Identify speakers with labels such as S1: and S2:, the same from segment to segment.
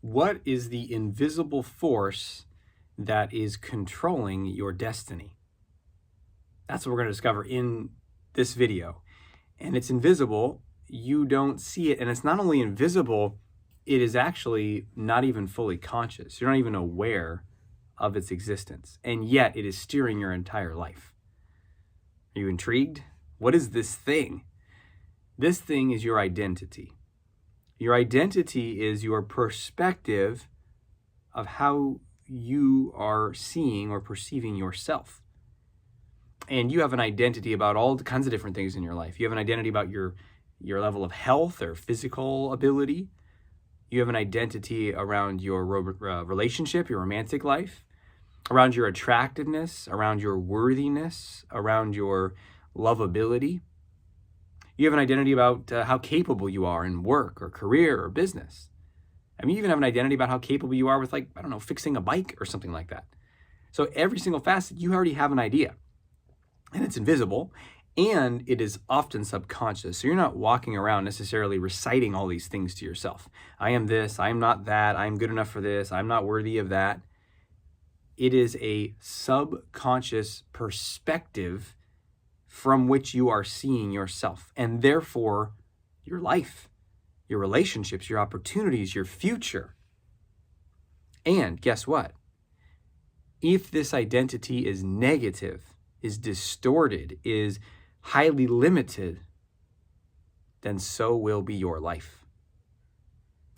S1: What is the invisible force that is controlling your destiny? That's what we're going to discover in this video. And it's invisible. You don't see it. And it's not only invisible, it is actually not even fully conscious. You're not even aware of its existence. And yet it is steering your entire life. Are you intrigued? What is this thing? This thing is your identity. Your identity is your perspective of how you are seeing or perceiving yourself. And you have an identity about all kinds of different things in your life. You have an identity about your level of health or physical ability. You have an identity around your relationship, your romantic life, around your attractiveness, around your worthiness, around your lovability. You have an identity about how capable you are in work or career or business. I mean, you even have an identity about how capable you are with, like, I don't know, fixing a bike or something like that. So every single facet, you already have an idea. And it's invisible, and it is often subconscious. So you're not walking around necessarily reciting all these things to yourself. I am this, I am not that, I am good enough for this, I'm not worthy of that. It is a subconscious perspective from which you are seeing yourself, and therefore your life, your relationships, your opportunities, your future. And guess what? If this identity is negative, is distorted, is highly limited, then so will be your life.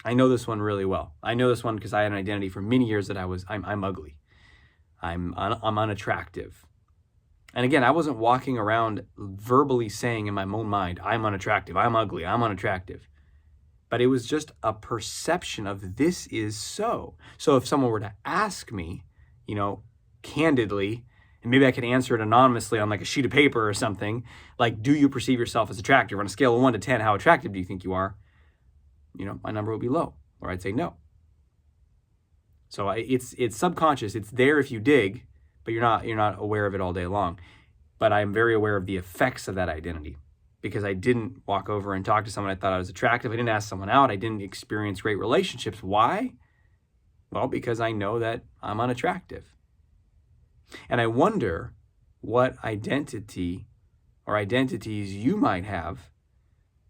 S1: I know this one really well. I know this one because I had an identity for many years that I'm ugly. I'm unattractive. And again, I wasn't walking around verbally saying in my own mind, I'm unattractive, I'm ugly, I'm unattractive. But it was just a perception of this is so. So if someone were to ask me, candidly, and maybe I could answer it anonymously on like a sheet of paper or something, like, do you perceive yourself as attractive? On a scale of 1 to 10, how attractive do you think you are? My number would be low, or I'd say no. So it's subconscious. It's there if you dig, but you're not aware of it all day long. But I'm very aware of the effects of that identity, because I didn't walk over and talk to someone I thought I was attractive. I didn't ask someone out. I didn't experience great relationships. Why? Well, because I know that I'm unattractive. And I wonder what identity or identities you might have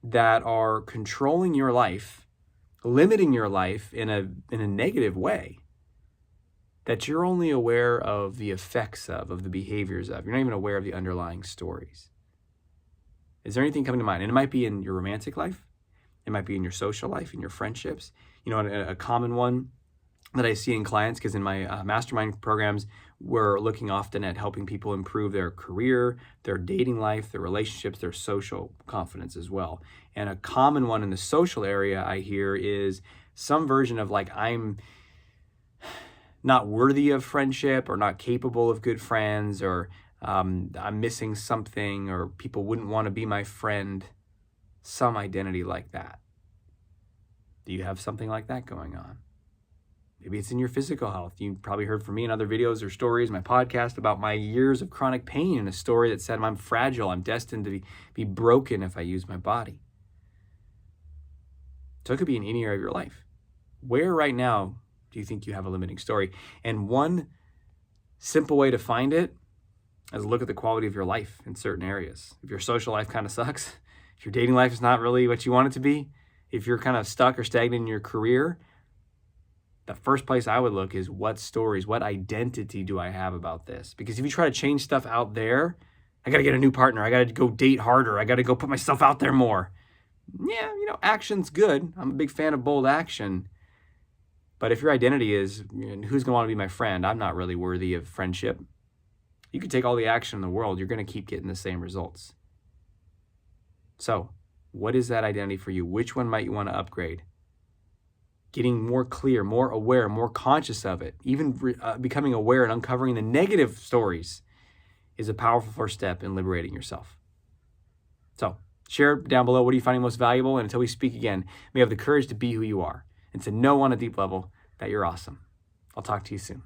S1: that are controlling your life, limiting your life in a negative way, that you're only aware of the effects of the behaviors of. You're not even aware of the underlying stories. Is there anything coming to mind? And it might be in your romantic life. It might be in your social life, in your friendships. A common one that I see in clients, because in my mastermind programs, we're looking often at helping people improve their career, their dating life, their relationships, their social confidence as well. And a common one in the social area I hear is some version of like, I'm not worthy of friendship, or not capable of good friends, or I'm missing something, or people wouldn't want to be my friend. Some identity like that. Do you have something like that going on? Maybe it's in your physical health. You probably heard from me in other videos or stories, my podcast, about my years of chronic pain, and a story that said I'm fragile, I'm destined to be broken if I use my body. So it could be in any area of your life. Where right now do you think you have a limiting story? And one simple way to find it is look at the quality of your life in certain areas. If your social life kind of sucks, if your dating life is not really what you want it to be, if you're kind of stuck or stagnant in your career, the first place I would look is what stories, what identity do I have about this? Because if you try to change stuff out there, I got to get a new partner, I got to go date harder, I got to go put myself out there more. Yeah, action's good. I'm a big fan of bold action. But if your identity is, who's going to want to be my friend? I'm not really worthy of friendship. You can take all the action in the world. You're going to keep getting the same results. So what is that identity for you? Which one might you want to upgrade? Getting more clear, more aware, more conscious of it, even becoming aware and uncovering the negative stories is a powerful first step in liberating yourself. So share down below, what are you finding most valuable? And until we speak again, may you have the courage to be who you are and to know on a deep level that you're awesome. I'll talk to you soon.